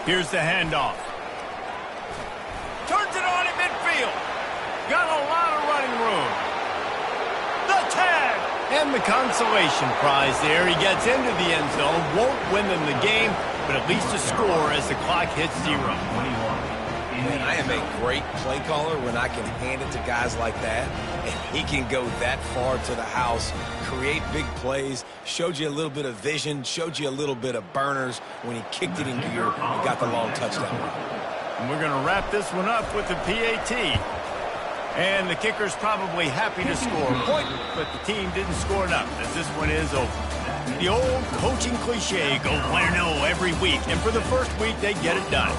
Here's the handoff. Turns it on in midfield. Got a lot of running room. The tag. And the consolation prize there. He gets into the end zone. Won't win them the game, but at least a score as the clock hits 0. Man, I am a great play caller when I can hand it to guys like that, and he can go that far to the house, create big plays, showed you a little bit of vision, showed you a little bit of burners when he kicked it in gear and got the long touchdown. And we're going to wrap this one up with the PAT. And the kicker's probably happy to score a point, but the team didn't score enough as this one is over. The old coaching cliche, go 1-0 every week, and for the first week, they get it done.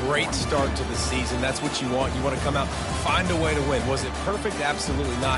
Great start to the season. That's what you want. You want to come out, find a way to win. Was it perfect? Absolutely not.